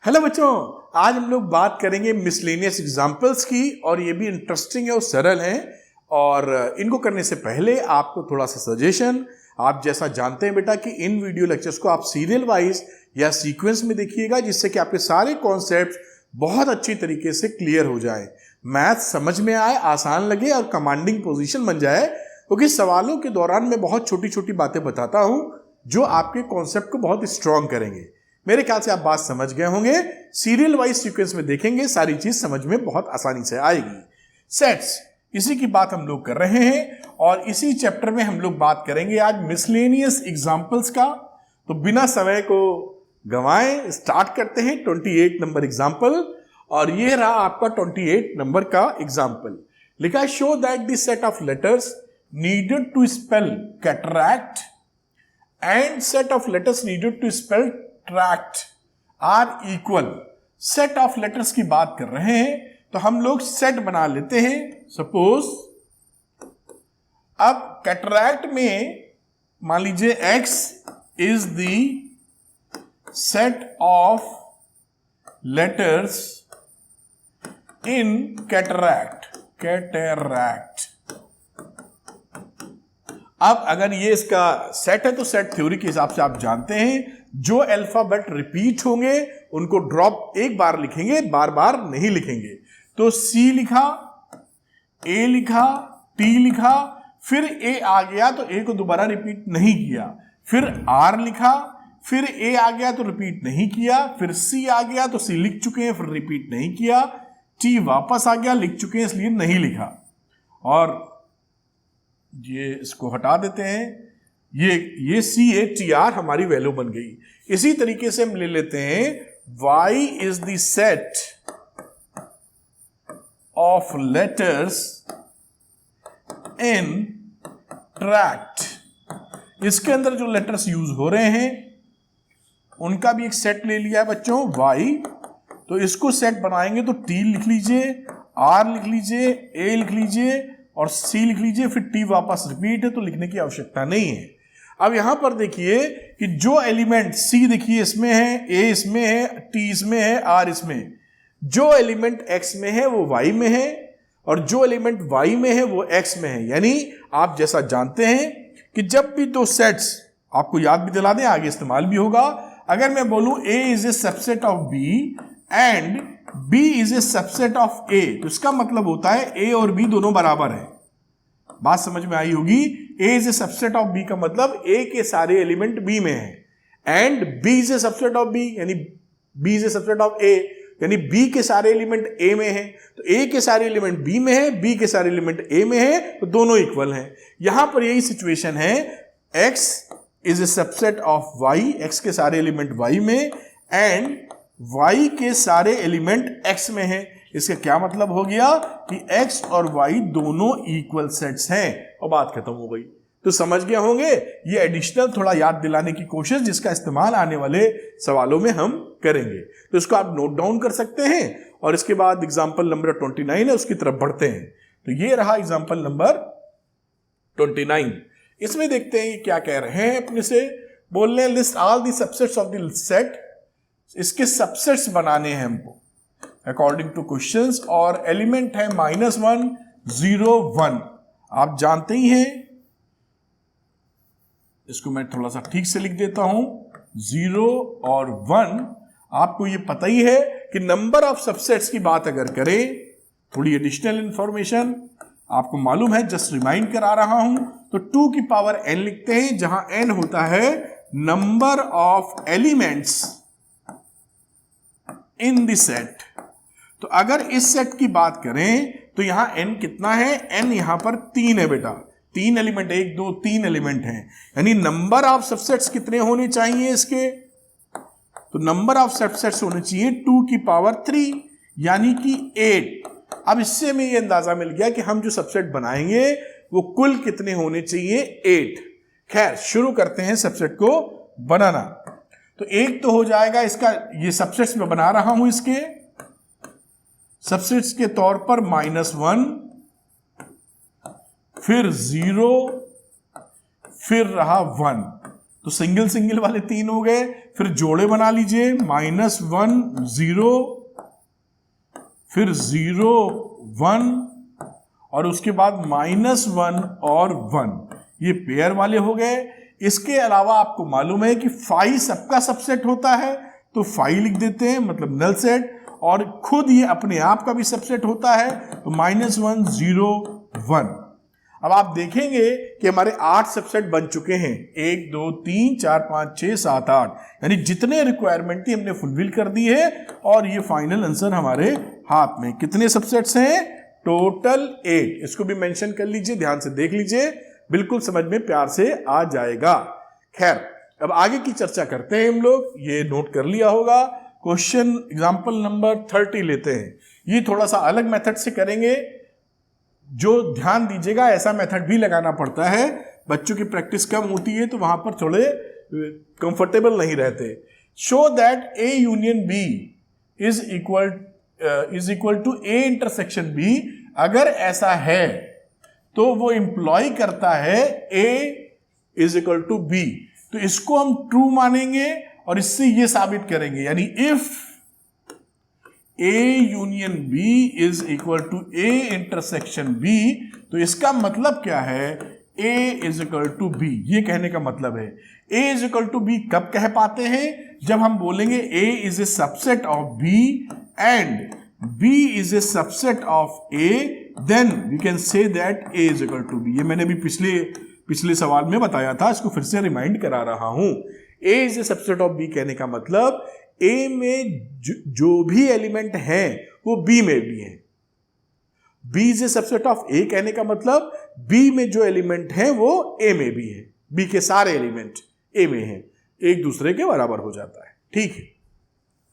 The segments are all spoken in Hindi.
हेलो बच्चों, आज हम लोग बात करेंगे मिसलेनियस एग्जाम्पल्स की और ये भी इंटरेस्टिंग है और सरल हैं। और इनको करने से पहले आपको थोड़ा सा सजेशन, आप जैसा जानते हैं बेटा कि इन वीडियो लेक्चर्स को आप सीरियल वाइज या सीक्वेंस में देखिएगा, जिससे कि आपके सारे कॉन्सेप्ट बहुत अच्छी तरीके से क्लियर हो जाए, मैथ समझ में आए, आसान लगे और कमांडिंग पोजीशन बन जाए। क्योंकि सवालों के दौरान मैं बहुत छोटी छोटी बातें बताता हूं जो आपके कॉन्सेप्ट को बहुत स्ट्रांग करेंगे। मेरे ख्याल से आप बात समझ गए होंगे। सीरियल वाइज सीक्वेंस में देखेंगे, सारी चीज समझ में बहुत आसानी से आएगी। सेट्स, इसी की बात हम लोग कर रहे हैं और इसी चैप्टर में हम लोग बात करेंगे आज मिसलेनियस एग्जाम्पल्स का। तो बिना समय को गंवाए स्टार्ट करते हैं 28 नंबर एग्जाम्पल। और ये रहा आपका 28 नंबर का एग्जाम्पल। लिखा है, show that the set of letters needed to spell cataract and set of letters needed to spell tract are equal. Set of letters की बात कर रहे हैं तो हम लोग सेट बना लेते हैं। सपोज अब कैटरैक्ट में मान लीजिए x is the set of letters in cataract. अब अगर ये इसका सेट है तो सेट थ्योरी के हिसाब से आप जानते हैं जो अल्फाबेट रिपीट होंगे उनको ड्रॉप एक बार लिखेंगे, बार बार नहीं लिखेंगे। तो C लिखा, A लिखा, T लिखा, फिर A आ गया तो A को दोबारा रिपीट नहीं किया, फिर R लिखा, फिर A आ गया तो रिपीट नहीं किया, फिर C आ गया तो C लिख चुके हैं फिर रिपीट नहीं किया, T वापस आ गया, लिख चुके हैं इसलिए नहीं लिखा। और ये इसको हटा देते हैं, ये CATR हमारी वैल्यू बन गई। इसी तरीके से हम ले लेते हैं Y is the set of letters in tract. इसके अंदर जो लेटर्स यूज हो रहे हैं उनका भी एक सेट ले लिया है बच्चों Y। तो इसको सेट बनाएंगे तो T लिख लीजिए, R लिख लीजिए, A लिख लीजिए और C लिख लीजिए, फिर T वापस रिपीट है तो लिखने की आवश्यकता नहीं है। अब यहां पर देखिए कि जो एलिमेंट C देखिए इसमें है, A इसमें है, T इसमें है, R इसमें है। जो एलिमेंट X में है वो Y में है और जो एलिमेंट Y में है वो X में है। यानी आप जैसा जानते हैं कि जब भी दो सेट्स, आपको याद भी दिला दें आगे इस्तेमाल भी होगा, अगर मैं बोलूं A is a subset of B and B is a subset of A, तो इसका मतलब होता है A और B दोनों बराबर है। बात समझ में आई होगी। A is a subset of B का मतलब A के सारे एलिमेंट B में है and B is a subset of B, यानी B is a subset of A, यानी B के सारे एलिमेंट A में है। तो A के सारे एलिमेंट B में है, B के सारे एलिमेंट A में है, तो दोनों इक्वल हैं। यहां पर यही सिचुएशन है, X is a subset of Y, X के सारे एलिमेंट Y में एंड Y के सारे एलिमेंट X में है। इसका क्या मतलब हो गया कि X और Y दोनों इक्वल सेट्स हैं और बात खत्म हो गई। तो समझ गए होंगे। ये एडिशनल थोड़ा याद दिलाने की कोशिश जिसका इस्तेमाल आने वाले सवालों में हम करेंगे, तो इसको आप नोट डाउन कर सकते हैं और इसके बाद एग्जांपल नंबर 29 है उसकी तरफ बढ़ते हैं। तो ये रहा एग्जांपल नंबर 29। इसमें देखते हैं ये क्या कह रहे हैं अपने से। बोल रहे हैं list all the subsets of the set. इसके सबसेट्स बनाने हैं हमको अकॉर्डिंग टू क्वेश्चंस और एलिमेंट है -1, 0, 1। आप जानते ही हैं, इसको मैं थोड़ा सा ठीक से लिख देता हूं। 0 और 1, आपको ये पता ही है कि नंबर ऑफ सबसेट्स की बात अगर करें, थोड़ी एडिशनल इंफॉर्मेशन आपको मालूम है, जस्ट रिमाइंड करा रहा हूं। तो 2 की पावर n लिखते हैं जहां n होता है number of elements in the set. तो अगर इस सेट की बात करें तो यहां n कितना है, n यहां पर 3 है बेटा। 3 एलिमेंट, 1 2 3 एलिमेंट हैं, यानी नंबर ऑफ सबसेट्स कितने होने चाहिए इसके। तो नंबर ऑफ सबसेट्स होने चाहिए 2 की पावर 3 यानी कि 8। अब इससे में ये अंदाजा मिल गया कि हम जो सबसेट बनाएंगे वो कुल कितने होने चाहिए, 8। खैर शुरू करते हैं सबसेट को बनाना। तो एक तो हो जाएगा इसका, ये सबसेट्स में बना रहा हूं, इसके सबसेट्स के तौर पर -1, फिर 0, फिर रहा 1। तो सिंगल सिंगल वाले 3 हो गए, फिर जोड़े बना लीजिए, -1 0, फिर 0 1 और उसके बाद -1 और 1, ये पेयर वाले हो गए। इसके अलावा आपको मालूम है कि 5 सबका सबसेट होता है, तो 5 लिख देते हैं, मतलब नल सेट, और खुद ये अपने आप का भी सबसेट होता है, तो -1 0 1। अब आप देखेंगे कि हमारे 8 सबसेट बन चुके हैं, 1 2 3 4 5 6 7 8, यानी जितने रिक्वायरमेंट थी हमने फुलफिल कर दी है, और ये फाइनल आंसर हमारे हाथ में। कितने सबसेट्स हैं? टोटल 8। इसको भी मेंशन कर लीजिए, ध्यान से देख लीजिए, बिल्कुल समझ में प्यार से आ जाएगा। खैर, अब आगे की चर्चा करते हैं हम लोग। ये नोट कर लिया होगा। क्वेश्चन एग्जांपल नंबर 30 लेते हैं। ये थोड़ा सा अलग मेथड से करेंगे, जो ध्यान दीजिएगा ऐसा मेथड भी लगाना पड़ता है, बच्चों की प्रैक्टिस कम होती है तो वहां पर थोड़े कंफर्टेबल नहीं रहते। Show that A union B is equal to A intersection B. अगर ऐसा है तो वो इंप्लॉय करता है A is equal to B, तो इसको हम ट्रू मानेंगे और इससे ये साबित करेंगे, यानी if A union B is equal to A intersection B, तो इसका मतलब क्या है? A is equal to B. ये कहने का मतलब है A is equal to B कब कह पाते हैं? जब हम बोलेंगे A is a subset of B and B is a subset of A, then we can say that A is equal to B. ये मैंने भी पिछले सवाल में बताया था, इसको फिर से रिमाइंड करा रहा हूं। A is a subset of B कहने का मतलब ए में जो भी एलिमेंट हैं वो बी में भी हैं। B is a subset of A कहने का मतलब बी में जो एलिमेंट हैं वो ए में भी हैं। बी के सारे एलिमेंट ए में हैं, एक दूसरे के बराबर हो जाता है। ठीक है,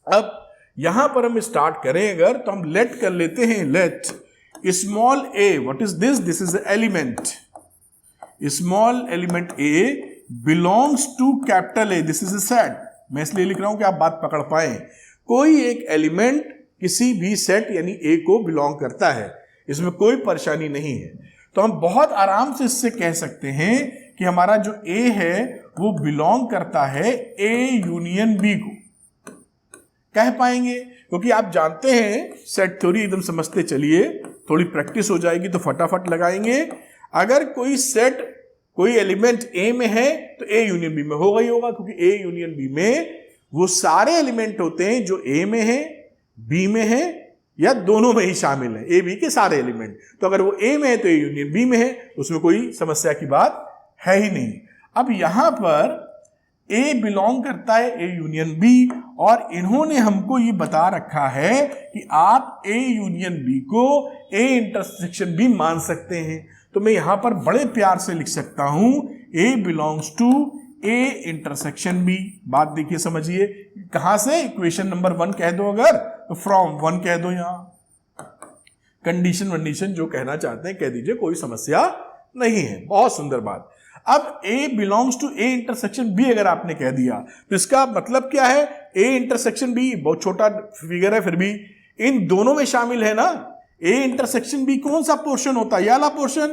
अब यहां पर हम स्टार्ट करें अगर, तो हम लेट कर लेते हैं। Let small A, what is this? This is element. Small element A belongs to capital A, this is a set. मैं इसलिए लिख रहा हूं कि आप बात पकड़ पाए। कोई एक एलिमेंट किसी भी सेट यानी ए को बिलोंग करता है, इसमें कोई परेशानी नहीं है। तो हम बहुत आराम से इससे कह सकते हैं कि हमारा जो ए है वो बिलोंग करता है ए यूनियन बी को, कह पाएंगे। क्योंकि आप जानते हैं सेट थ्योरी एकदम समझते चलिए, थोड़ी प्रैक्टिस हो जाएगी तो फटाफट लगाएंगे। अगर कोई सेट कोई एलिमेंट ए में है तो ए यूनियन बी में होगा ही होगा, क्योंकि ए यूनियन बी में वो सारे एलिमेंट होते हैं जो ए में है, बी में है या दोनों में ही शामिल है, ए बी के सारे एलिमेंट। तो अगर वो ए में है तो ए यूनियन बी में है, उसमें कोई समस्या की बात है ही नहीं। अब यहां पर ए बिलोंग करता है ए यूनियन बी, और इन्होंने हमको ये बता रखा है कि आप ए यूनियन बी को ए इंटरसेक्शन बी मान सकते हैं। तो मैं यहां पर बड़े प्यार से लिख सकता हूं A belongs to A intersection B. बात देखिए, समझिए, कहां से? इक्वेशन नंबर 1 कह दो अगर, तो फ्रॉम 1 कह दो। यहां कंडीशन वंडीशन जो कहना चाहते हैं कह दीजिए, कोई समस्या नहीं है। बहुत सुंदर बात। अब A belongs to A intersection B अगर आपने कह दिया तो इसका मतलब क्या है? ए इंटरसेक्शन बी बहुत छोटा फिगर है, फिर भी इन दोनों में शामिल है ना। ए इंटरसेक्शन बी कौन सा पोर्शन होता है? ये वाला पोर्शन।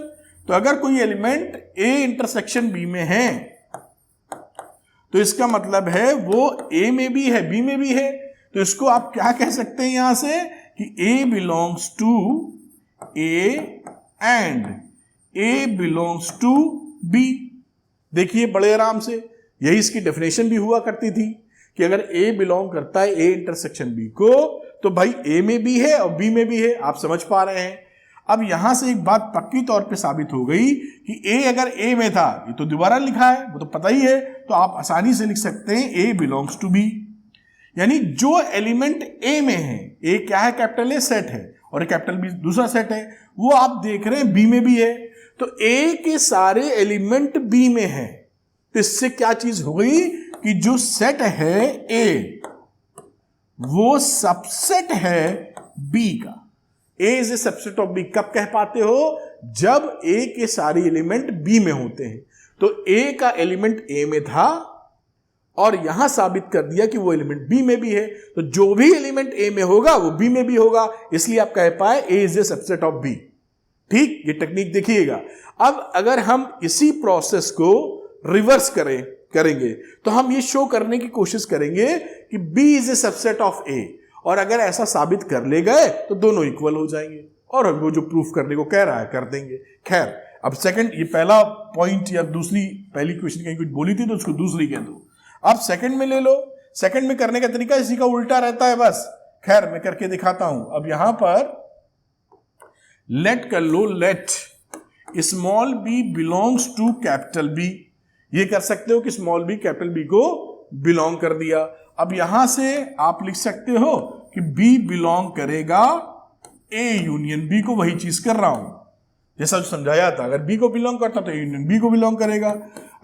तो अगर कोई एलिमेंट ए इंटरसेक्शन बी में है तो इसका मतलब है वो ए में भी है, बी में भी है। तो इसको आप क्या कह सकते हैं यहां से कि A belongs to A and A belongs to B. देखिए बड़े आराम से, यही इसकी डेफिनेशन भी हुआ करती थी कि अगर ए बिलोंग करता है ए इंटरसेक्शन बी को तो भाई ए में भी है और बी में भी है। आप समझ पा रहे हैं। अब यहां से एक बात पक्की तौर पे साबित हो गई कि ए अगर ए में था, ये तो दोबारा लिखा है, वो तो पता ही है, तो आप आसानी से लिख सकते हैं ए बिलोंग्स टू बी। यानी जो एलिमेंट ए में है, ए क्या है? कैपिटल ए सेट है, और कैपिटल बी दूसरा सेट है, वो आप देख रहे हैं बी में भी है। तो ए के सारे एलिमेंट बी में है, तो इससे क्या चीज हो गई कि जो सेट है ए वो सबसेट है बी का। A is a subset of B कब कह पाते हो? जब ए के सारे एलिमेंट बी में होते हैं। तो ए का एलिमेंट ए में था और यहां साबित कर दिया कि वो एलिमेंट बी में भी है, तो जो भी एलिमेंट ए में होगा वो बी में भी होगा, इसलिए आप कह पाए A is a subset of B. ठीक, ये टेक्निक देखिएगा। अब अगर हम इसी प्रोसेस को रिवर्स करें करेंगे। तो हम ये शो करने की कोशिश करेंगे कि B is a subset of A, और अगर ऐसा साबित कर ले गए तो दोनों इक्वल हो जाएंगे, और वो जो प्रूफ करने को कह रहा है कर देंगे। खैर, अब सेकंड, ये पहला पॉइंट या दूसरी, पहली क्वेश्चन कहीं कुछ बोली थी तो उसको दूसरी कह दो। अब सेकंड में ले लो। सेकंड में करने का तरीका इसी का उल्टा रहता है बस। खैर, मैं करके दिखाता हूं। अब यहां पर लेट कर लो, let small b belongs to capital B। ये कर सकते हो कि स्मॉल b कैपिटल B को बिलोंग कर दिया। अब यहां से आप लिख सकते हो कि B बिलोंग करेगा A यूनियन B को, वही चीज कर रहा हूं जैसा जो समझाया था। अगर B को बिलोंग करता तो A यूनियन B को बिलोंग करेगा।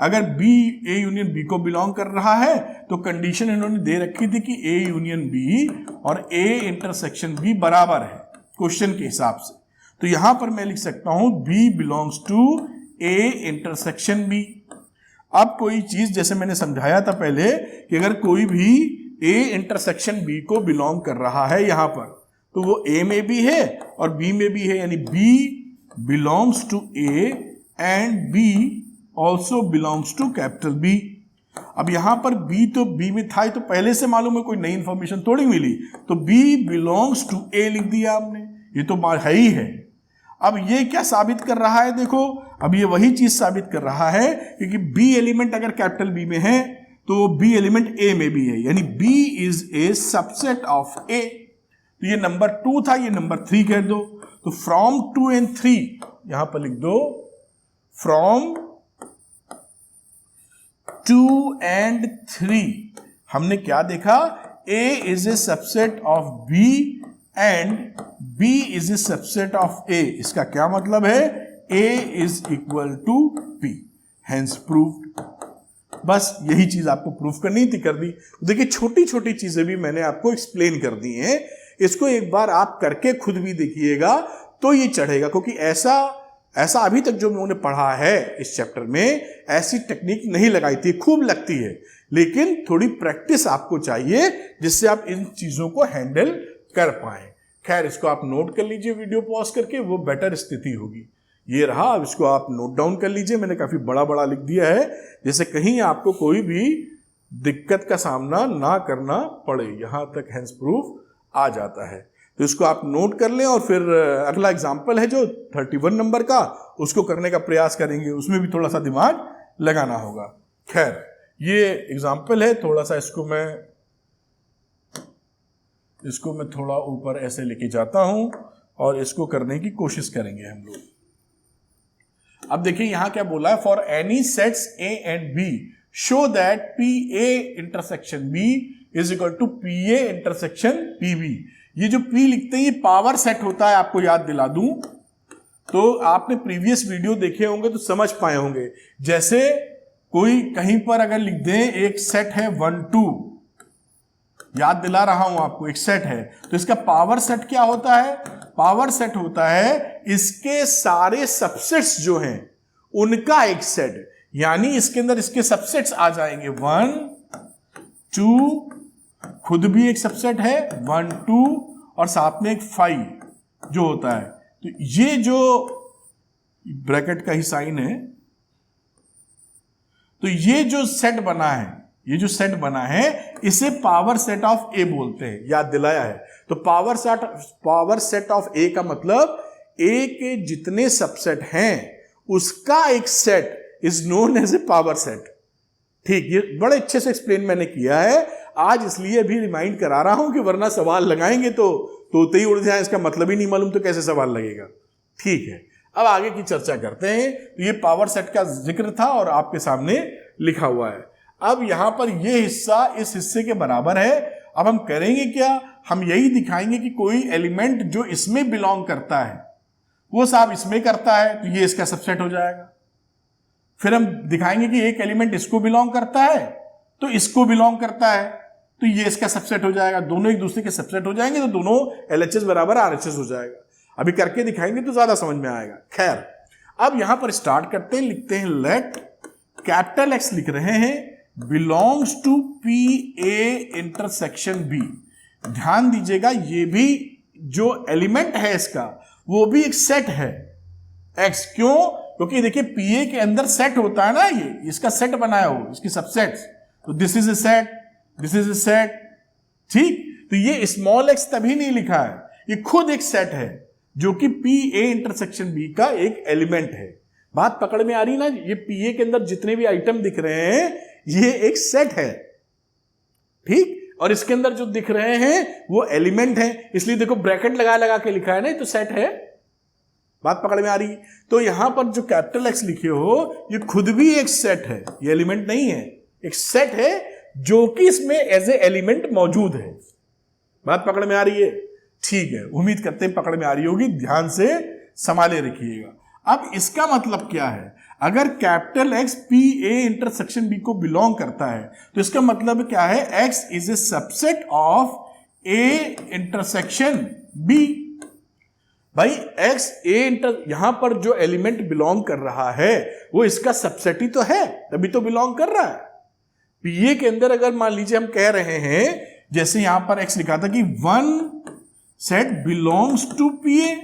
अगर B A यूनियन B को बिलोंग कर रहा है तो कंडीशन इन्होंने दे रखी थी कि A यूनियन B और A इंटरसेक्शन B बराबर है क्वेश्चन के हिसाब से। तो यहां पर मैं लिख सकता हूं B belongs to A intersection B। अब कोई चीज जैसे मैंने समझाया था पहले कि अगर कोई भी A इंटरसेक्शन B को बिलोंग कर रहा है यहां पर, तो वो A में भी है और B में भी है, यानी B belongs to A and B also belongs to capital B। अब यहां पर B तो B में था, तो पहले से मालूम है, कोई नई इंफॉर्मेशन थोड़ी मिली। तो B बिलोंग्स टू A लिख दिया हमने, ये तो है ही है। अब ये क्या साबित कर रहा है, देखो, अब ये वही चीज साबित कर रहा है क्योंकि B एलिमेंट अगर कैपिटल B में है तो B एलिमेंट A में भी है, यानी B is a subset of A। तो ये नंबर 2 था, ये नंबर 3 कह दो। तो फ्रॉम 2 and 3 यहां पर लिख दो, फ्रॉम 2 and 3 हमने क्या देखा, A is a subset of B and B is a subset of A। इसका क्या मतलब है, A is equal to B, hence proved. बस यही चीज आपको प्रूफ करनी थी, कर दी। देखिए, छोटी छोटी चीजें भी मैंने आपको एक्सप्लेन कर दी हैं। इसको एक बार आप करके खुद भी देखिएगा तो ये चढ़ेगा, क्योंकि ऐसा अभी तक जो मैंने पढ़ा है इस चैप्टर में, ऐसी टेक्निक नहीं लगाई थी। खूब लगती है, लेकिन थोड़ी प्रैक्टिस आपको चाहिए जिससे आप इन चीजों को हैंडल कर पाए। खैर, इसको आप नोट कर लीजिए वीडियो पॉज करके, वो बेटर स्थिति होगी। ये रहा, अब इसको आप नोट डाउन कर लीजिए। मैंने काफी बड़ा बड़ा लिख दिया है, जैसे कहीं आपको कोई भी दिक्कत का सामना ना करना पड़े। यहां तक हेंस प्रूफ आ जाता है, तो इसको आप नोट कर लें। और फिर अगला एग्जाम्पल है जो 31 नंबर का, उसको करने का प्रयास करेंगे। उसमें भी थोड़ा सा दिमाग लगाना होगा। खैर, ये एग्जाम्पल है, थोड़ा सा इसको मैं थोड़ा ऊपर ऐसे लेके जाता हूं और इसको करने की कोशिश करेंगे हम लोग। अब देखिए यहां क्या बोला है, for any sets A and B show that PA intersection B is equal to PA intersection PB। ये जो P लिखते हैं ये पावर सेट होता है, आपको याद दिला दूं तो आपने प्रीवियस वीडियो देखे होंगे तो समझ पाए होंगे। जैसे कोई कहीं पर अगर लिख दें एक सेट है 1 2, याद दिला रहा हूं आपको, एक सेट है, तो इसका पावर सेट क्या होता है, पावर सेट होता है इसके सारे सबसेट्स जो हैं उनका एक सेट, यानी इसके अंदर इसके सबसेट्स आ जाएंगे 1 2, खुद भी एक सबसेट है 1 2, और साथ में एक 5 जो होता है। तो ये जो ब्रैकेट का ही साइन है, तो ये जो सेट बना है, ये जो सेट बना है इसे पावर सेट ऑफ ए बोलते हैं, याद दिलाया है। तो पावर सेट ऑफ ए का मतलब ए के जितने सबसेट हैं उसका एक set is known as a power set. ठीक, ये बड़े अच्छे से एक्सप्लेन मैंने किया है आज, इसलिए भी रिमाइंड करा रहा हूं कि वरना सवाल लगाएंगे तो तोते ही उड़ जाए, इसका मतलब ही नहीं मालूम तो कैसे सवाल लगेगा। ठीक है, अब आगे की चर्चा करते हैं। तो ये पावर सेट का जिक्र था और आपके सामने लिखा हुआ है। अब यहां पर ये हिस्सा इस हिस्से के बराबर है। अब हम करेंगे क्या, हम यही दिखाएंगे कि कोई एलिमेंट जो इसमें बिलोंग करता है वो साहब इसमें करता है, तो ये इसका सबसेट हो जाएगा। फिर हम दिखाएंगे कि एक एलिमेंट इसको बिलोंग करता है तो इसको बिलोंग करता है, तो ये इसका सबसेट हो जाएगा। दोनों एक दूसरे के सबसेट हो जाएंगे तो दोनों LHS बराबर RHS हो जाएगा। अभी करके दिखाएंगे तो ज्यादा समझ में आएगा। खैर, अब यहां पर स्टार्ट करते हैं, लिखते हैं लेट कैपिटल X लिख रहे हैं belongs to PA intersection B। ध्यान दीजिएगा, ये भी जो एलिमेंट है इसका वो भी एक सेट है X। क्यों? क्योंकि देखिए पीए के अंदर सेट होता है ना, ये इसका सेट बनाया हो, इसकी सबसेट, तो this is a set, this is a set, ठीक। तो ये स्मॉल एक्स तभी नहीं लिखा है, ये खुद एक सेट है जो कि पी ए इंटरसेक्शन बी का एक एलिमेंट है। बात पकड़ में आ रही ना, ये पीए के अंदर जितने भी आइटम दिख रहे हैं ये एक सेट है, ठीक। और इसके अंदर जो दिख रहे हैं वो एलिमेंट है, इसलिए देखो ब्रैकेट लगा लगा के लिखा है ना, तो सेट है। बात पकड़ में आ रही। तो यहां पर जो कैपिटल एक्स लिखे हो ये खुद भी एक सेट है, ये एलिमेंट नहीं है, एक सेट है जो कि इसमें एज ए एलिमेंट मौजूद है। बात पकड़ में आ रही है, ठीक है। उम्मीद करते हैं पकड़ में आ रही होगी, ध्यान से संभाले रखिएगा। अब इसका मतलब क्या है, अगर capital X P A intersection B को बिलोंग करता है तो इसका मतलब क्या है, X is a subset of A intersection B. भाई एक्स ए इंटर, यहां पर जो एलिमेंट बिलोंग कर रहा है वो इसका सबसेट ही तो है, तभी तो बिलोंग कर रहा है। पीए के अंदर अगर मान लीजिए हम कह रहे हैं, जैसे यहां पर एक्स लिखा था कि वन सेट बिलोंग्स टू पीए,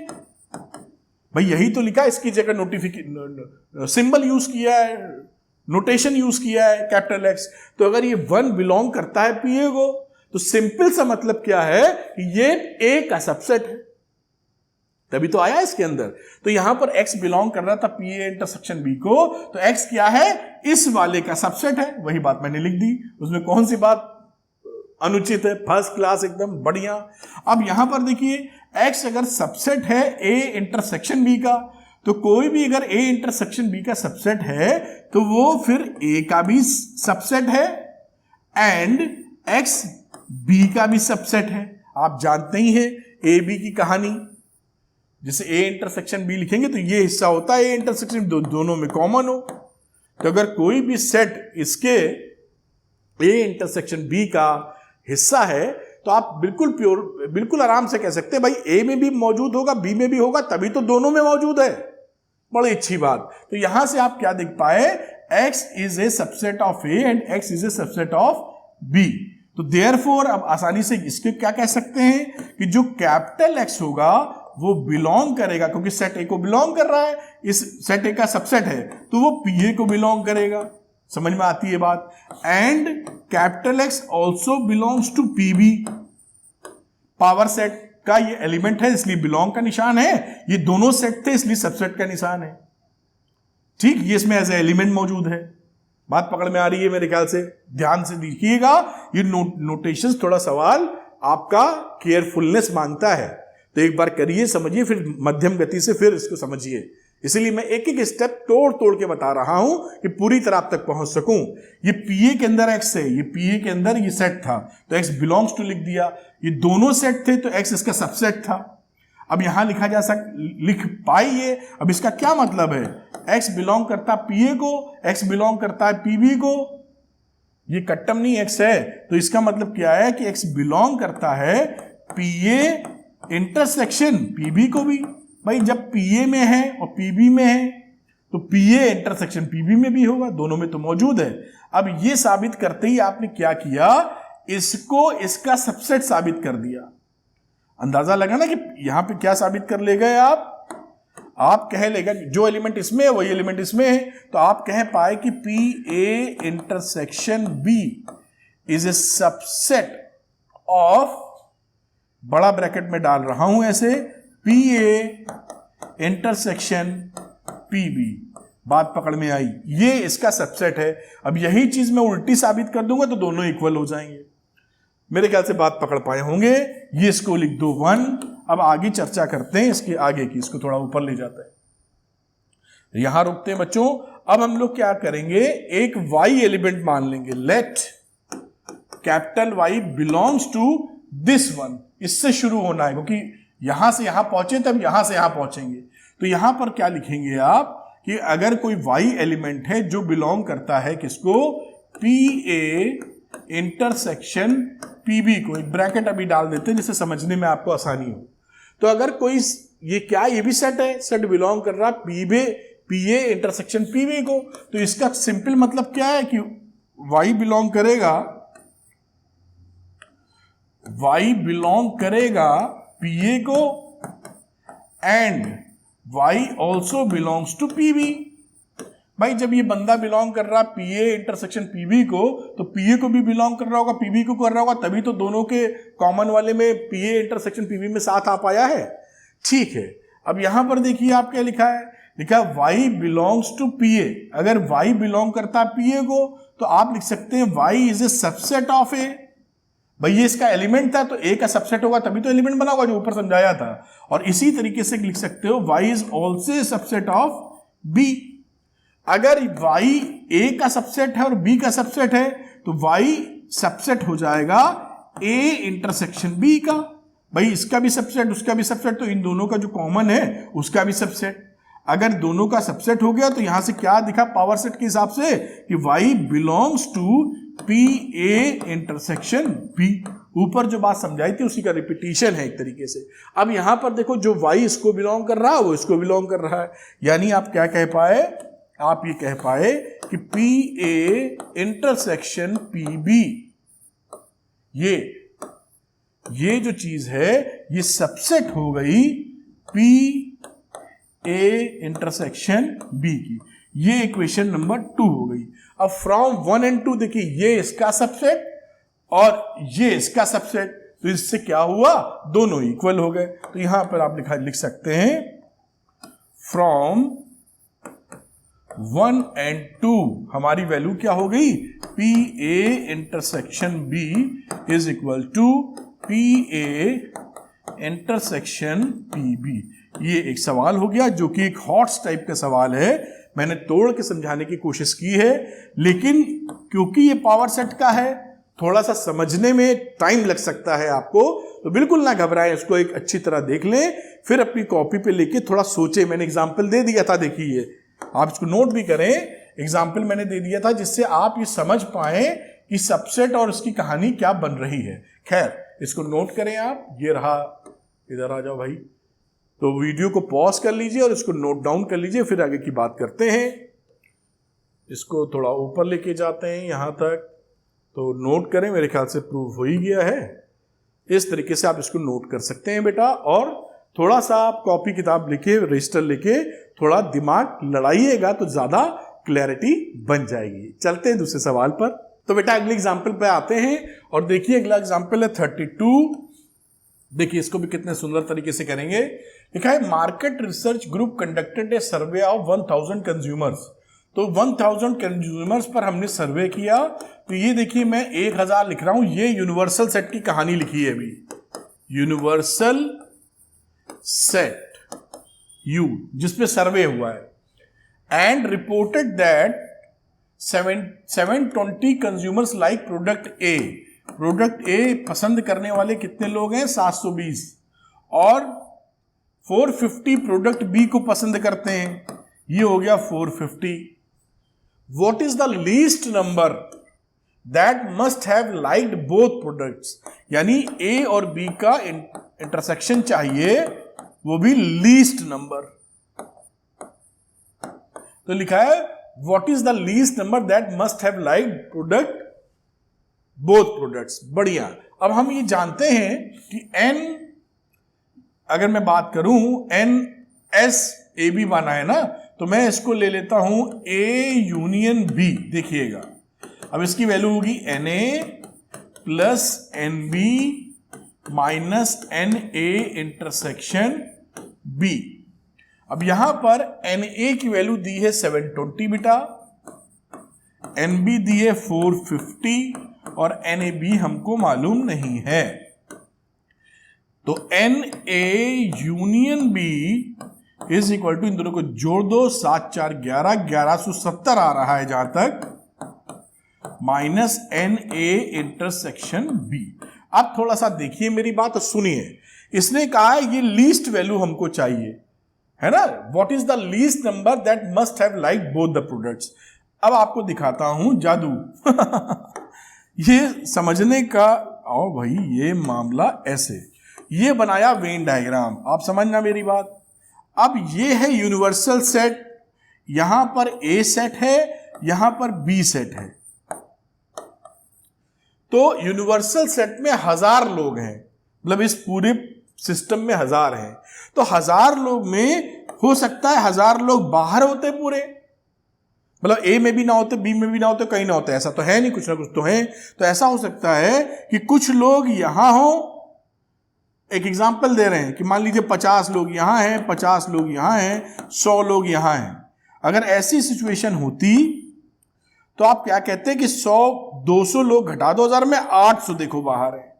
भाई यही तो लिखा है, इसकी जगह नोटिफिकेशन सिंबल यूज किया है, नोटेशन यूज किया है कैपिटल एक्स। तो अगर ये वन बिलोंग करता है पीए को, तो सिंपल सा मतलब क्या है कि ये ए का सबसेट है, तभी तो आया इसके अंदर। तो यहां पर एक्स बिलोंग कर रहा था पीए इंटरसेक्शन बी को, तो एक्स क्या है, इस वाले का सबसेट है, वही बात मैंने लिख दी। उसमें कौन सी बात अनुचित है, फर्स्ट क्लास, एकदम बढ़िया। अब यहां पर देखिए x अगर सबसेट है a इंटरसेक्शन b का, तो कोई भी अगर a इंटरसेक्शन b का सबसेट है तो वो फिर a का भी सबसेट है एंड x b का भी सबसेट है। आप जानते ही हैं a b की कहानी, जैसे a इंटरसेक्शन b लिखेंगे तो ये हिस्सा होता है a इंटरसेक्शन, दोनों में कॉमन हो। तो अगर कोई भी सेट इसके a इंटरसेक्शन b का हिस्सा है तो आप बिल्कुल आराम से कह सकते हैं भाई ए में भी मौजूद होगा, बी में भी होगा, तभी तो दोनों में मौजूद है। बड़ी अच्छी बात। तो यहां से आप क्या देख पाए, x is a subset of A and x is a subset of b। तो देयरफॉर अब आसानी से इसके क्या कह सकते हैं कि जो कैपिटल x होगा वो बिलोंग करेगा, क्योंकि सेट ए को बिलोंग कर रहा है, इस सेट ए का सबसेट है तो वो पीए को बिलोंग करेगा। समझ में आती है बात। And capital X also belongs to PB, power set का ये एलिमेंट है इसलिए बिलोंग का निशान है, ये दोनों सेट थे इसलिए सबसेट का निशान है, ठीक। ये इसमें एज ए एलिमेंट मौजूद है। बात पकड़ में आ रही है मेरे ख्याल से, ध्यान से देखिएगा। ये नोटेशंस थोड़ा सवाल आपका केयरफुलनेस मांगता है, तो एक बार करिए, समझिए, फिर मध्यम गति से फिर इसको समझिए। इसलिए मैं एक एक स्टेप तोड़ तोड़ के बता रहा हूं कि पूरी तरह आप तक पहुंच सकूं। ये पीए के अंदर एक्स है, ये पीए के अंदर ये सेट था तो एक्स बिलोंग्स टू लिख दिया, ये दोनों सेट थे तो एक्स इसका सबसेट था। अब यहां लिख पाइए। अब इसका क्या मतलब है, एक्स बिलोंग करता पीए को, एक्स बिलोंग करता है पीबी को, ये कट्टम नहीं एक्स है, तो इसका मतलब क्या है कि एक्स बिलोंग करता है पीए इंटरसेक्शन पीबी को भी। भाई जब पीए में है और पीबी में है तो पीए इंटरसेक्शन पीबी में भी होगा, दोनों में तो मौजूद है। अब ये साबित करते ही आपने क्या किया, इसको इसका सबसेट साबित कर दिया। अंदाजा लगा ना कि यहां पे क्या साबित कर ले गए आप कह लेगा कि जो एलिमेंट इसमें है वही एलिमेंट इसमें है, तो आप कह पाए कि P A intersection B is a subset of, बड़ा ब्रैकेट में डाल रहा हूं ऐसे, P A intersection P B. बात पकड़ में आई, ये इसका सबसेट है। अब यही चीज मैं उल्टी साबित कर दूंगा तो दोनों इक्वल हो जाएंगे। मेरे ख्याल से बात पकड़ पाए होंगे। ये इसको लिख दो 1। अब आगे चर्चा करते हैं इसके आगे की, इसको थोड़ा ऊपर ले जाते हैं, यहां रुकते हैं बच्चों। अब हम लोग क्या करेंगे, एक y एलिमेंट मान लेंगे, let capital Y belongs to this one. इससे शुरू होना है क्योंकि यहां से यहां पहुंचे तब यहां से यहां पहुंचेंगे। तो यहां पर क्या लिखेंगे आप कि अगर कोई y एलिमेंट है जो बिलोंग करता है किसको, पी ए इंटरसेक्शन पीबी को, एक ब्रैकेट अभी डाल देते हैं जिससे समझने में आपको आसानी हो। तो अगर कोई, ये क्या, ये भी सेट है, सेट बिलोंग कर रहा पीए इंटरसेक्शन पीबी को, तो इसका सिंपल मतलब क्या है कि y बिलोंग करेगा पीए को and y also belongs to PB। भाई जब ये बंदा बिलोंग कर रहा PA इंटरसेक्शन PB को, तो PA को भी बिलोंग कर रहा होगा, PB को कर रहा होगा, तभी तो दोनों के कॉमन वाले में PA इंटरसेक्शन PB में साथ आ पाया है। ठीक है, अब यहां पर देखिए आप क्या लिखा है, लिखा y बिलोंग्स टू PA। अगर y बिलोंग करता है PA को तो आप लिख सकते हैं y is a subset of A। भाई ये इसका एलिमेंट था तो A का सबसेट होगा तभी तो एलिमेंट बना होगा, जो ऊपर समझाया था। और इसी तरीके से लिख सकते हो y is also a subset of B। अगर y A का सबसेट है और B का सबसेट है तो y सबसेट हो जाएगा A इंटरसेक्शन B का। भाई इसका भी सबसेट उसका भी सबसेट, तो इन दोनों का जो कॉमन है उसका भी सबसेट। अगर दोनों का सबसेट हो गया तो यहां से क्या दिखा पावर सेट के हिसाब से कि y belongs to PA intersection B। ऊपर जो बात समझाई थी उसी का रिपीटिशन है एक तरीके से। अब यहां पर देखो जो y इसको बिलोंग कर रहा है वो इसको बिलोंग कर रहा है, यानी आप क्या कह पाए, आप ये कह पाए कि PA इंटरसेक्शन PB, ये जो चीज है ये सबसेट हो गई PA इंटरसेक्शन B की। ये इक्वेशन नंबर 2 हो गई। अब फ्रॉम 1 and 2 देखिए, ये इसका सबसेट और ये इसका सबसेट, तो इससे क्या हुआ, दोनों इक्वल हो गए। तो यहां पर आप लिख सकते हैं फ्रॉम 1 and 2 हमारी वैल्यू क्या हो गई, PA intersection B is equal to PA intersection PB। ये एक सवाल हो गया जो कि एक हॉट्स टाइप का सवाल है, मैंने तोड़ के समझाने की कोशिश की है, लेकिन क्योंकि ये पावर सेट का है थोड़ा सा समझने में टाइम लग सकता है आपको, तो बिल्कुल ना घबराएं, इसको एक अच्छी तरह देख लें, फिर अपनी कॉपी पे लेके थोड़ा सोचें। मैंने एग्जाम्पल दे दिया था, देखिए आप इसको नोट भी करें, एग्जाम्पल मैंने दे दिया था जिससे आप ये समझ पाए कि सबसेट और इसकी कहानी क्या बन रही है। खैर इसको नोट करें आप, ये रहा, इधर आ जाओ भाई, तो वीडियो को पॉज कर लीजिए और इसको नोट डाउन कर लीजिए, फिर आगे की बात करते हैं। इसको थोड़ा ऊपर लेके जाते हैं यहां तक, तो नोट करें, मेरे ख्याल से प्रूव हो ही गया है। इस तरीके से आप इसको नोट कर सकते हैं बेटा, और थोड़ा सा आप कॉपी किताब लेके रजिस्टर लेके थोड़ा दिमाग लड़ाइएगा तो ज्यादा क्लैरिटी बन जाएगी। चलते हैं दूसरे सवाल पर। तो बेटा अगले एग्जाम्पल पे आते हैं और देखिए अगला एग्जाम्पल है 32। देखिए इसको भी कितने सुंदर तरीके से करेंगे। लिखा है market research group conducted A survey of 1000 consumers. तो 1000 कंज्यूमर्स पर हमने सर्वे किया। तो ये देखिए मैं 1000 लिख रहा हूं, ये यूनिवर्सल सेट की कहानी लिखी है अभी, यूनिवर्सल सेट यू जिसपे सर्वे हुआ है, and reported that 720 consumers like product A. Product ए पसंद करने वाले कितने लोग हैं, 720, और 450 प्रोडक्ट बी को पसंद करते हैं, ये हो गया 450। What is the least number that must have liked both products, यानी ए और बी का इंटरसेक्शन चाहिए, वो भी लीस्ट नंबर। तो लिखा है what is the least number that must have liked product both products. बढ़िया। अब हम ये जानते हैं कि n, अगर मैं बात करूं n s a b बना है ना, तो मैं इसको ले लेता हूं a यूनियन b। देखिएगा अब इसकी वैल्यू होगी na plus nb minus na intersection b। अब यहां पर na की वैल्यू दी है 720 बेटा, nb दी है 450 और nab हमको मालूम नहीं है। तो na union b is equal to, इन दोनों को जोड़ दो, 7 4 11, 1170 आ रहा है जहां तक, माइनस na इंटरसेक्शन b। अब थोड़ा सा देखिए मेरी बात तो सुनिए, इसने कहा है ये लीस्ट वैल्यू हमको चाहिए, है ना, what is the least number that must have like both the products. अब आपको दिखाता हूं जादू ये समझने का, आओ भाई ये मामला ऐसे, ये बनाया वेन डायग्राम, आप समझना मेरी बात। अब ये है यूनिवर्सल सेट, यहां पर ए सेट है, यहां पर बी सेट है। तो यूनिवर्सल सेट में 1000 लोग हैं, मतलब इस पूरे सिस्टम में 1000 हैं। तो 1000 लोग में हो सकता है 1000 लोग बाहर होते पूरे, मतलब ए में भी ना होते, बी में भी ना होते, कहीं ना होते, ऐसा तो है नहीं, कुछ ना कुछ तो है। तो ऐसा हो सकता है कि कुछ लोग यहां हो, एक एग्जांपल दे रहे हैं कि मान लीजिए 50 लोग यहां हैं, 50 लोग यहां हैं, 100 लोग यहां हैं। अगर ऐसी सिचुएशन होती तो आप क्या कहते हैं कि 100 200 लोग घटा दो 1000 में, 800 देखो बाहर है,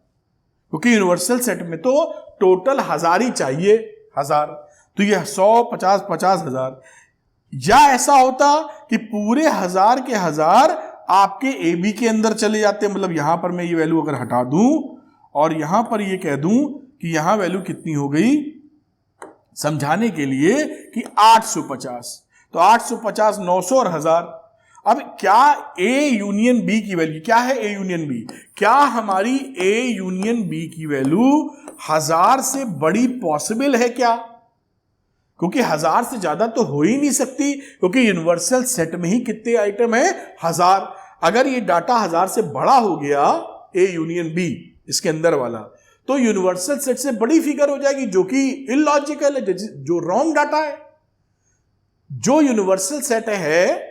क्योंकि यूनिवर्सल सेट में तो टोटल 1000 ही चाहिए, 1000, तो ये 100 50 50 1000। या ऐसा होता कि पूरे 1000 के 1000 आपके ए बी के अंदर चले जाते, मतलब यहां पर मैं ये वैल्यू अगर हटा दूं और यहां पर ये कह दूं कि यहां वैल्यू कितनी हो गई, समझाने के लिए कि 850, तो 850 900 और 1000। अब क्या ए यूनियन बी की वैल्यू क्या है, ए यूनियन बी, क्या हमारी ए यूनियन बी की वैल्यू 1000 से बड़ी पॉसिबल है क्या? क्योंकि 1000 से ज्यादा तो हो ही नहीं सकती, क्योंकि यूनिवर्सल सेट में ही कितने आइटम है, 1000। अगर ये डाटा 1000 से बड़ा हो गया ए यूनियन बी इसके अंदर वाला, तो यूनिवर्सल सेट से बड़ी फिगर हो जाएगी, जो कि इलॉजिकल है, जो रॉन्ग डाटा है। जो यूनिवर्सल सेट है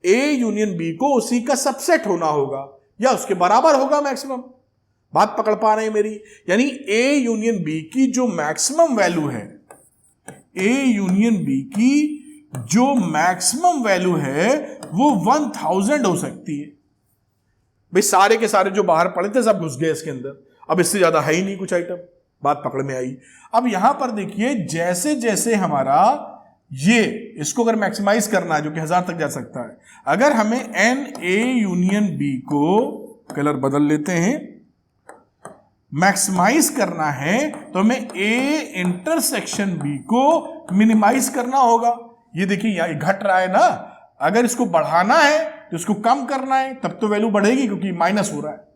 ए यूनियन बी को उसी का सबसेट होना होगा या उसके बराबर होगा मैक्सिमम। बात पकड़ पा रहे हैं मेरी? यानी ए यूनियन बी की जो मैक्सिमम वैल्यू है, ए यूनियन बी की जो मैक्सिमम वैल्यू है वो 1000 हो सकती है। भाई सारे के सारे जो बाहर पड़े थे सब घुस गए इसके अंदर, अब इससे ज्यादा है ही नहीं कुछ आइटम। बात पकड़ में आई? अब यहां पर देखिए, जैसे जैसे हमारा ये इसको अगर मैक्सिमाइज करना है, जो कि 1000 तक जा सकता है, अगर हमें एन ए यूनियन बी को, कलर बदल लेते हैं, मैक्सिमाइज करना है तो हमें ए इंटरसेक्शन बी को मिनिमाइज करना होगा। ये देखिए यहां घट रहा है ना, अगर इसको बढ़ाना है तो इसको कम करना है, तब तो वैल्यू बढ़ेगी क्योंकि माइनस हो रहा है।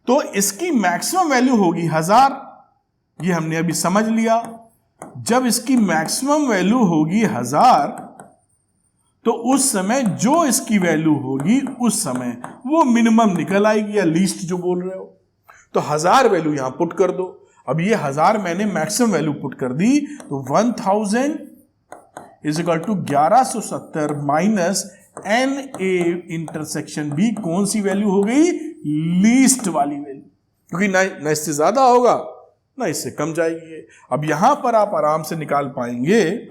तो इसकी मैक्सिमम वैल्यू होगी 1000, ये हमने अभी समझ लिया। जब इसकी मैक्सिमम वैल्यू होगी 1000, तो उस समय जो इसकी वैल्यू होगी उस समय वो मिनिमम निकल आएगी, या लीस्ट जो बोल रहे हो। तो 1000 वैल्यू यहां पुट कर दो। अब ये 1000 मैंने मैक्सिमम वैल्यू पुट कर दी, तो 1000 is equal to 1170 minus N A intersection B, कौन सी वैल्यू हो गई, लीस्ट वाली वैल्यू, क्योंकि ना इससे ज्यादा होगा ना इससे कम जाएगी। अब यहां पर आप आराम से निकाल पाएंगे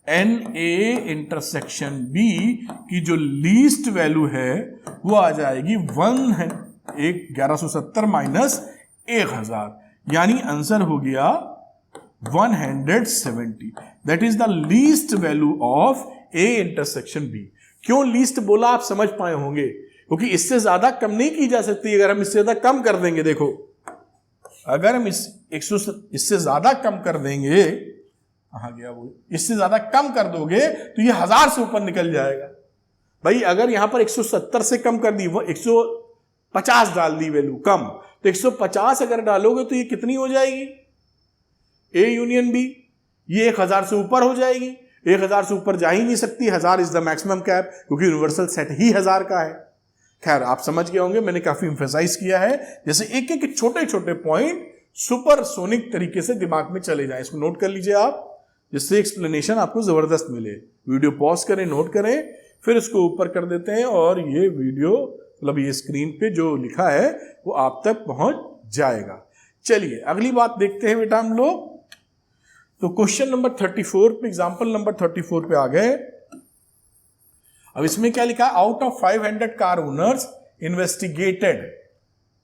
एन ए इंटरसेक्शन बी की जो लीस्ट वैल्यू है वो आ जाएगी 1170 माइनस 1000, यानी आंसर हो गया 170। That is the least value of A intersection B. क्यों लीस्ट बोला आप समझ पाए होंगे, क्योंकि इससे ज्यादा कम नहीं की जा सकती। अगर हम इससे ज्यादा कम कर देंगे, देखो अगर हम इससे ज्यादा कम कर देंगे, कहां गया वो, इससे ज्यादा कम कर दोगे तो ये 1000 से ऊपर निकल जाएगा। भाई अगर यहां पर 170 से कम कर दी, वो 150 डाल दी वैल्यू कम, तो 150 अगर डालोगे तो ये कितनी हो जाएगी, ए यूनियन बी, ये 1000 से ऊपर हो जाएगी। 1000 से ऊपर जा ही नहीं सकती, 1000 इज द मैक्सिमम कैप, क्योंकि यूनिवर्सल सेट ही 1000 का है। खैर आप समझ गए होंगे, मैंने काफी इंफेसाइज किया है, जैसे एक एक छोटे छोटे पॉइंट सुपरसोनिक तरीके से दिमाग में चले जाए। इसको नोट कर लीजिए आप, जिससे एक्सप्लेनेशन आपको जबरदस्त मिले। वीडियो पॉज करें, नोट करें, फिर इसको ऊपर कर देते हैं और ये वीडियो, मतलब ये स्क्रीन पे जो लिखा है वो आप तक पहुंच जाएगा। चलिए अगली बात देखते हैं बेटा हम लोग। तो क्वेश्चन नंबर 34 पे, एग्जांपल नंबर 34 पे आ गए। अब इसमें क्या लिखा है, out of 500 car owners investigated.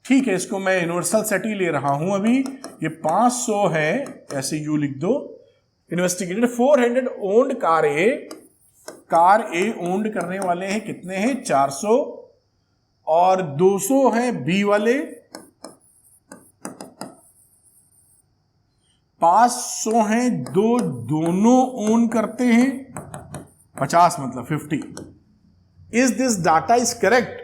ठीक है, इसको मैं यूनिवर्सल सेट ही ले रहा हूं अभी, ये 500 है, ऐसे यू लिख दो। इन्वेस्टिगेटेड 400 ओन्ड कार ए ओन्ड करने वाले हैं कितने हैं, 400, और 200 हैं बी वाले, 500 हैं, दोनों ओन करते हैं, 50 मतलब 50। Is this data is correct?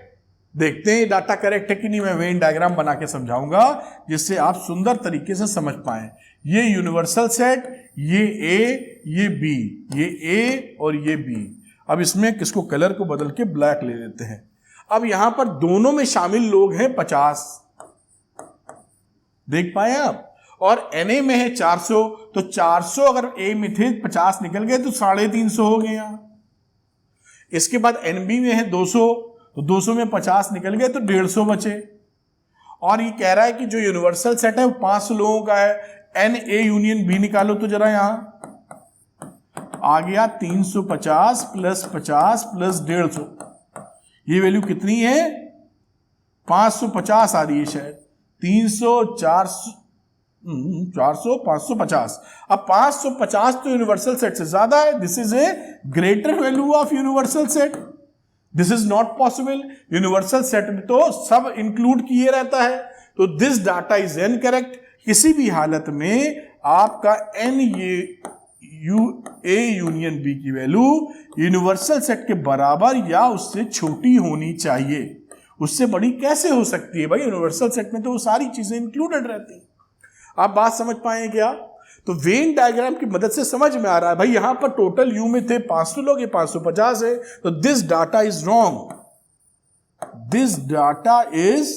देखते हैं डाटा करेक्ट है कि नहीं। मैं वेन डायग्राम बना के समझाऊंगा जिससे आप सुंदर तरीके से समझ पाएं। ये यूनिवर्सल सेट, ये ए, ये बी, ये ए और ये बी। अब इसमें किसको कलर को बदल के ब्लैक ले लेते हैं। अब यहां पर दोनों में शामिल लोग हैं 50, देख पाए आप, और Na में है 400, तो 400 अगर A में थे 50 निकल गए तो 350 हो गए यहां। इसके बाद Nb में है 200, तो 200 में 50 निकल गए तो 150 बचे। और ये कह रहा है कि जो यूनिवर्सल सेट है वो 500 लोगों का है, Na यूनियन B निकालो तो जरा यहां आ गया 350 प्लस 50 प्लस 150, ये वैल्यू कितनी है 550 आ रही है शायद, 300 400 400 550। अब 550 तो यूनिवर्सल सेट से ज्यादा है, this is A greater value of universal set, this is not possible. Universal set में तो सब इंक्लूड किए रहता है, तो दिस डाटा इज इनकरेक्ट। किसी भी हालत में आपका एन ए यूनियन बी की वैल्यू यूनिवर्सल सेट के बराबर या उससे छोटी होनी चाहिए। उससे बड़ी कैसे हो सकती है भाई, यूनिवर्सल सेट में तो वो सारी चीजें इंक्लूडेड रहती हैं। आप बात समझ पाए क्या? तो वेन डायग्राम की मदद से समझ में आ रहा है भाई, यहां पर टोटल यू में थे 500 लोग, ये 550 है, तो this data is wrong, this data is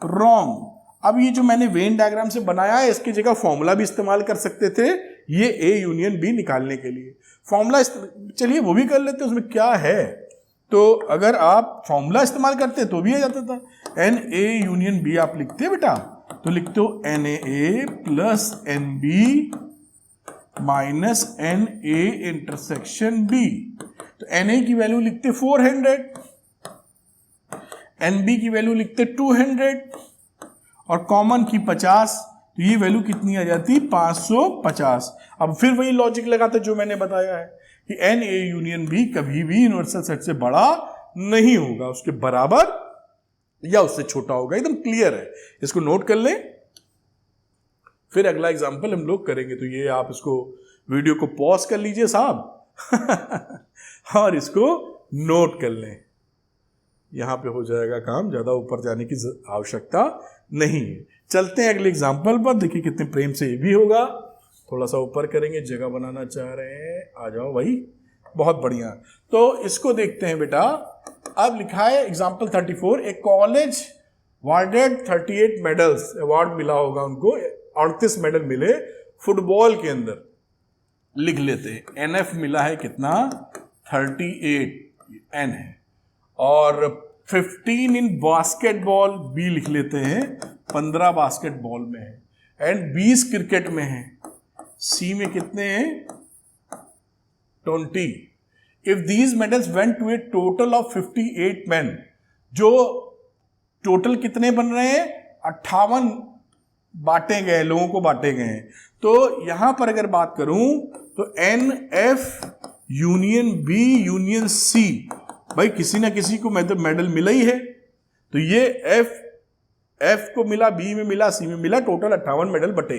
wrong. अब ये जो मैंने वेन डायग्राम से बनाया है, इसकी जगह फॉर्मूला भी इस्तेमाल कर सकते थे ये ए यूनियन बी निकालने के लिए। फॉर्मूला चलिए वो भी कर लेते, उसमें क्या है। तो अगर आप फॉर्मूला इस्तेमाल करते तो भी आ जाता था, एन ए यूनियन बी आप लिखते बेटा, तो लिखते हो N A plus N B minus N A intersection B. तो एन ए की वैल्यू लिखते 400, एन बी की वैल्यू लिखते 200 और कॉमन की 50, तो ये वैल्यू कितनी आ जाती 550। अब फिर वही लॉजिक लगाते जो मैंने बताया है कि एन ए यूनियन बी कभी भी यूनिवर्सल सेट से बड़ा नहीं होगा, उसके बराबर या उससे छोटा होगा, एकदम क्लियर है, इसको नोट कर लें। फिर अगला एग्जांपल हम लोग करेंगे, तो ये आप इसको वीडियो को पॉज कर लीजिए साहब और इसको नोट कर लें, यहां पे हो जाएगा काम, ज्यादा ऊपर जाने की आवश्यकता नहीं है। चलते हैं अगले एग्जांपल पर, देखिए कितने प्रेम से ये भी होगा। थोड़ा सा ऊपर करेंगे, जगह बनाना चाह रहे हैं, आ जाओ भाई, बहुत बढ़िया। तो इसको देखते हैं बेटा, अब लिखा है एग्जाम्पल 34, ए कॉलेज वार्डेड 38 मेडल्स, अवार्ड मिला होगा उनको, 38 मेडल मिले फुटबॉल के अंदर। लिख लेते हैं एनएफ मिला है कितना 38 एन है, और 15 इन बास्केटबॉल बी लिख लेते हैं 15 बास्केटबॉल में है, एंड 20 क्रिकेट में है, सी में कितने हैं 20। If these medals went to a total of 58 men, जो टोटल कितने बन रहे हैं 58 बांटे गए, लोगों को बांटे गए हैं। तो यहां पर अगर बात करूं तो N F union B union C, भाई किसी ना किसी को मेडल मिला ही है, तो ये एफ को मिला, बी में मिला, सी में मिला, टोटल 58 मेडल बटे,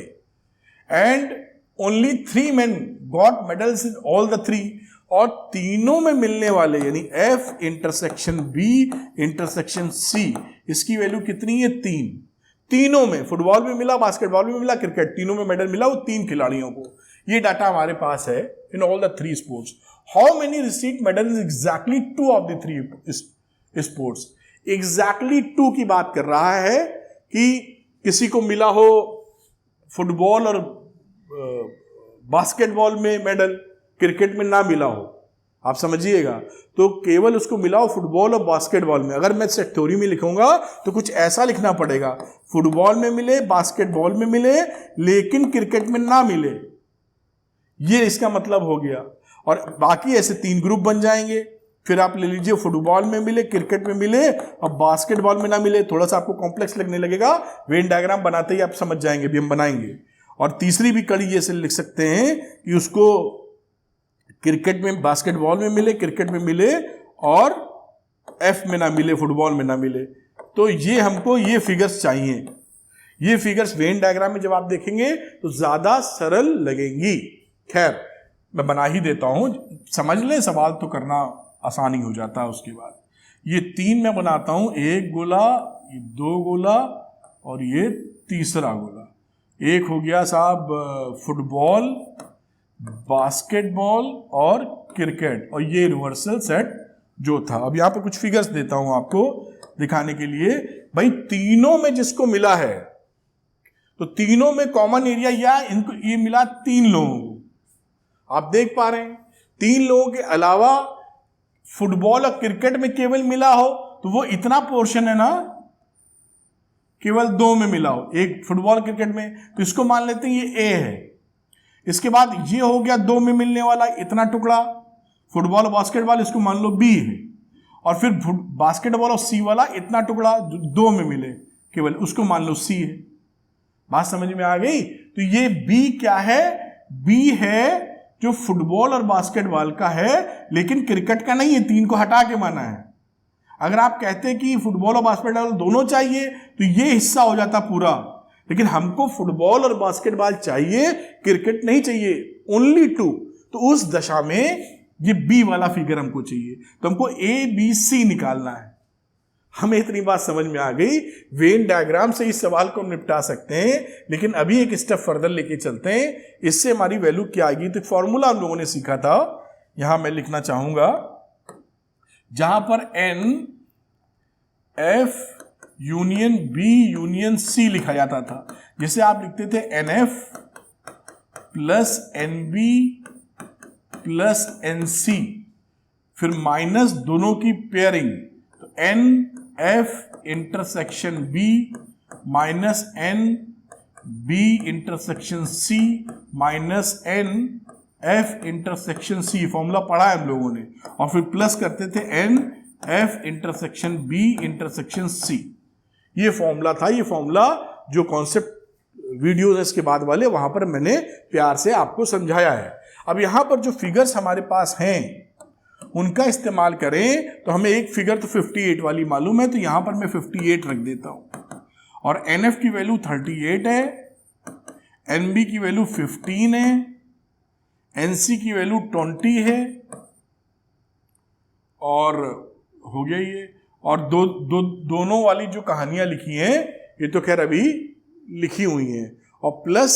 and only 3 men got medals in all the 3, और तीनों में मिलने वाले यानी F intersection B intersection C, इसकी वैल्यू कितनी है 3। तीनों में, फुटबॉल में मिला, बास्केटबॉल में मिला, क्रिकेट, तीनों में मेडल मिला वो 3 खिलाड़ियों को। ये डाटा हमारे पास है इन all the 3 sports. How many received medals? Exactly 2 of the 3 sports. Exactly 2 की बात कर रहा है कि किसी को मिला हो फुटबॉल और बास्केटबॉल में मेडल, क्रिकेट में ना मिला हो, आप समझिएगा, तो केवल उसको मिला हो फुटबॉल और बास्केटबॉल में। अगर मैं सेट थ्योरी में लिखूंगा तो कुछ ऐसा लिखना पड़ेगा, फुटबॉल में मिले, बास्केटबॉल में मिले, लेकिन क्रिकेट में ना मिले, ये इसका मतलब हो गया। और बाकी ऐसे 3 ग्रुप बन जाएंगे। फिर आप ले लीजिए फुटबॉल में मिले, क्रिकेट में मिले और बास्केटबॉल में ना मिले, थोड़ा सा आपको कॉम्प्लेक्स लगने लगेगा, वेन डायग्राम बनाते ही आप समझ जाएंगे, भी हम बनाएंगे। और तीसरी भी कड़ी जैसे लिख सकते हैं कि उसको क्रिकेट में, बास्केटबॉल में मिले, क्रिकेट में मिले और एफ में ना मिले, फुटबॉल में ना मिले। तो ये हमको ये फिगर्स चाहिए। ये फिगर्स वेन डायग्राम में जब आप देखेंगे तो ज्यादा सरल लगेंगी। खैर मैं बना ही देता हूं, समझ लें, सवाल तो करना आसानी हो जाता है। उसके बाद ये 3 मैं बनाता हूं, 1 गोला, ये 2 गोला और ये तीसरा गोला। एक हो गया साहब फुटबॉल, बास्केटबॉल और क्रिकेट, और ये यूनिवर्सल सेट जो था। अब यहां पर कुछ फिगर्स देता हूं आपको दिखाने के लिए। भाई तीनों में जिसको मिला है, तो तीनों में कॉमन एरिया या इनको ये मिला 3 लोगों को। आप देख पा रहे हैं 3 लोगों के अलावा फुटबॉल और क्रिकेट में केवल मिला हो तो वो इतना पोर्शन है ना, केवल 2 में मिला हो, एक फुटबॉल क्रिकेट में, तो इसको मान लेते हैं ये ए है। इसके बाद ये हो गया 2 में मिलने वाला इतना टुकड़ा, फुटबॉल और बास्केटबॉल इसको मान लो बी है, और फिर बास्केटबॉल और सी वाला इतना टुकड़ा 2 में मिले केवल, उसको मान लो सी है। बात समझ में आ गई? तो ये बी क्या है? बी है जो फुटबॉल और बास्केटबॉल का है लेकिन क्रिकेट का नहीं है, 3 को हटा के माना है। अगर आप कहते कि फुटबॉल और बास्केटबॉल दोनों चाहिए तो ये हिस्सा हो जाता पूरा, लेकिन हमको फुटबॉल और बास्केटबॉल चाहिए, क्रिकेट नहीं चाहिए, ओनली 2। तो उस दशा में ये बी वाला फिगर हमको चाहिए, तो हमको ए बी सी निकालना है। हमें इतनी बात समझ में आ गई, वेन डायग्राम से इस सवाल को निपटा सकते हैं, लेकिन अभी एक स्टेप फर्दर लेके चलते हैं, इससे हमारी वैल्यू क्या आएगी। तो फॉर्मूला हम लोगों ने सीखा था, यहां मैं लिखना चाहूंगा, जहां पर N F union B union C लिखा जाता था, जिसे आप लिखते थे N F plus N B plus N C, फिर माइनस दोनों की पेयरिंग, तो N F intersection B minus N B intersection C minus N F intersection C, formula पढ़ा है हम लोगों ने, और फिर प्लस करते थे N F intersection B intersection C. ये फॉर्मूला था, ये फॉर्मूला जो कॉन्सेप्ट वीडियोस इसके बाद वाले वहां पर मैंने प्यार से आपको समझाया है। अब यहां पर जो फिगर्स हमारे पास हैं उनका इस्तेमाल करें तो हमें एक फिगर तो 58 वाली मालूम है, तो यहां पर मैं 58 रख देता हूं, और एनएफ की वैल्यू 38 है, एनबी की वैल्यू 15 है, एनसी की वैल्यू 20 है, और हो गया ये, और दोनों वाली जो कहानियां लिखी हैं ये तो खैर अभी लिखी हुई हैं, और प्लस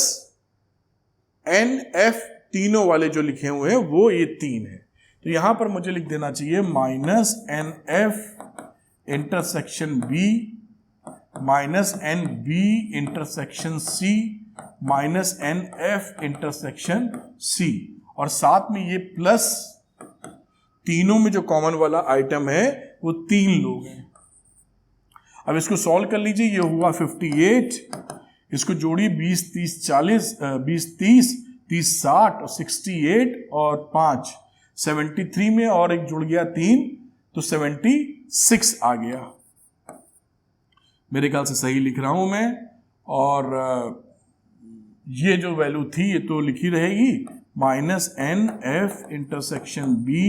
एन एफ तीनों वाले जो लिखे हुए हैं वो ये 3 है। तो यहां पर मुझे लिख देना चाहिए minus N F intersection B minus N B intersection C minus N F intersection C, और साथ में ये प्लस तीनों में जो कॉमन वाला आइटम है वो 3 लोग हैं। अब इसको सॉल्व कर लीजिए, ये हुआ 58, इसको जोड़िए 20 30 40 20 30 30 60 और 68 और 5 73 में, और एक जुड़ गया 3 तो 76 आ गया। मेरे ख्याल से सही लिख रहा हूं मैं, और ये जो वैल्यू थी ये तो लिखी रहेगी, minus N F intersection B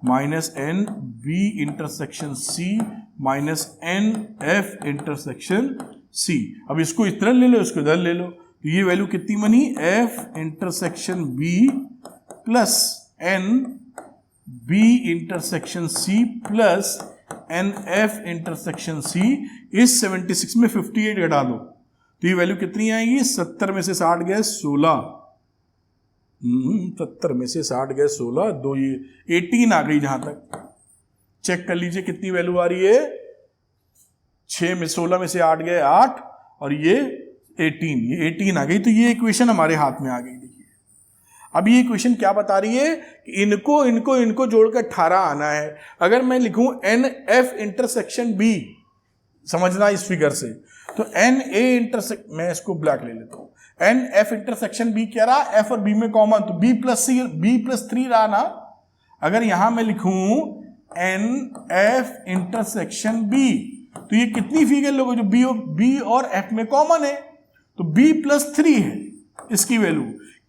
minus N B intersection C minus N F intersection C. अब इसको इधर ले लो, इसको इधर ले लो, तो ये वैल्यू कितनी बनी, F intersection B plus N B intersection C plus N F intersection C. इस 76 में 58 घटा दो तो ये वैल्यू कितनी आएगी, 70 में से 60 गए 16, 70 में से 60 गए 16, 2 ये 18 आ गई। जहां तक चेक कर लीजिए कितनी वैल्यू आ रही है, 6 में 16 में से 8 गए 8, और ये 18, ये 18 आ गई। तो ये इक्वेशन हमारे हाथ में आ गई। देखिए अब ये इक्वेशन क्या बता रही है कि इनको इनको इनको जोड़कर 18 आना है। अगर मैं लिखूं एन एफ इंटरसेक्शन बी, समझना इस फिगर से, तो एन ए इंटरसेक्ट, मैं इसको ब्लैक ले लेता हूं, एन एफ इंटरसेक्शन बी क्या रहा, एफ और बी में कॉमन, तो बी प्लस 3 रहा ना। अगर यहां मैं लिखूं एन एफ इंटरसेक्शन बी, तो ये कितनी फिगर लोगों जो बी और एफ में कॉमन है, तो बी प्लस 3 है इसकी वैल्यू।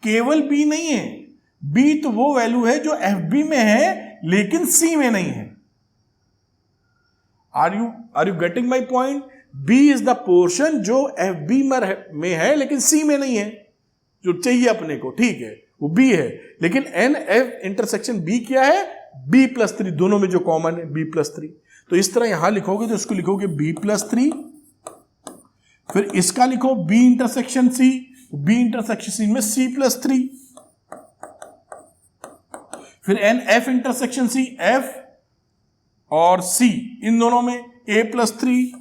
केवल बी नहीं है, बी तो वो वैल्यू है जो एफ बी में है लेकिन सी में नहीं है। Are you getting my point? B is the portion जो एफ बी में है लेकिन सी में नहीं है, जो चाहिए अपने को, ठीक है, वो बी है। लेकिन एन एफ इंटरसेक्शन बी क्या है, बी प्लस 3, दोनों में जो कॉमन है बी प्लस 3। तो इस तरह यहां लिखोगे तो इसको लिखोगे बी प्लस 3, फिर इसका लिखो B intersection C, B intersection C में सी प्लस 3, फिर N F intersection C, F और सी इन दोनों में ए प्लस 3,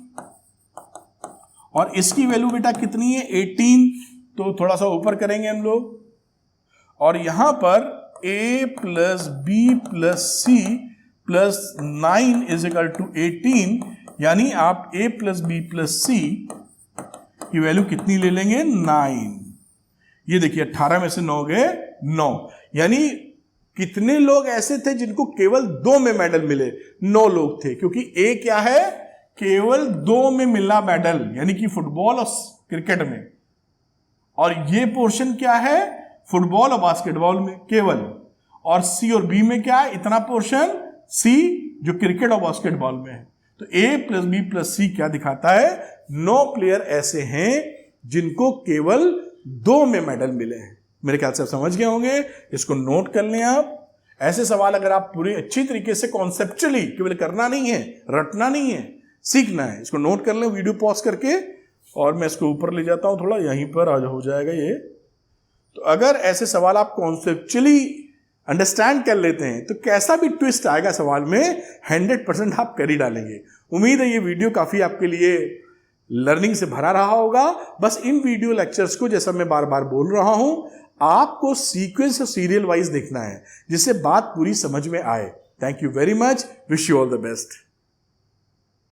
और इसकी वैल्यू बेटा कितनी है 18, तो थोड़ा सा ऊपर करेंगे हम लोग, और यहां पर a plus B plus C plus 9 is equal to 18, यानी आप a plus B plus C की वैल्यू कितनी ले लेंगे 9। ये देखिए 18 में से 9 गए 9, यानी कितने लोग ऐसे थे जिनको केवल 2 में मेडल मिले? 9 लोग थे, क्योंकि ए क्या है केवल 2 में मिला मेडल, यानी कि फुटबॉल और क्रिकेट में, और ये पोर्शन क्या है फुटबॉल और बास्केटबॉल में केवल, और सी और बी में क्या है इतना पोर्शन सी जो क्रिकेट और बास्केटबॉल में है। तो ए प्लस बी प्लस सी क्या दिखाता है 9 प्लेयर ऐसे हैं जिनको केवल 2 में मेडल मिले हैं। मेरे ख्याल से आप समझ गए होंगे, इसको नोट कर लें आप। ऐसे सवाल अगर आप पूरी अच्छी तरीके से कॉन्सेप्चुअली, केवल करना नहीं है, रटना नहीं है, सीखना है, इसको नोट कर लें वीडियो पॉज करके, और मैं इसको ऊपर ले जाता हूं थोड़ा, यहीं पर आज हो जाएगा ये। तो अगर ऐसे सवाल आप कॉन्सेप्चुअली अंडरस्टैंड कर लेते हैं तो कैसा भी ट्विस्ट आएगा सवाल में 100% आप कर ही डालेंगे। उम्मीद है ये वीडियो काफी आपके लिए लर्निंग से भरा रहा होगा। बस इन वीडियो लेक्चर्स को, जैसा मैं बार बार बोल रहा हूं, आपको सीक्वेंस और सीरियल वाइज देखना है जिससे बात पूरी समझ में आए। Thank you very much, wish you all the best.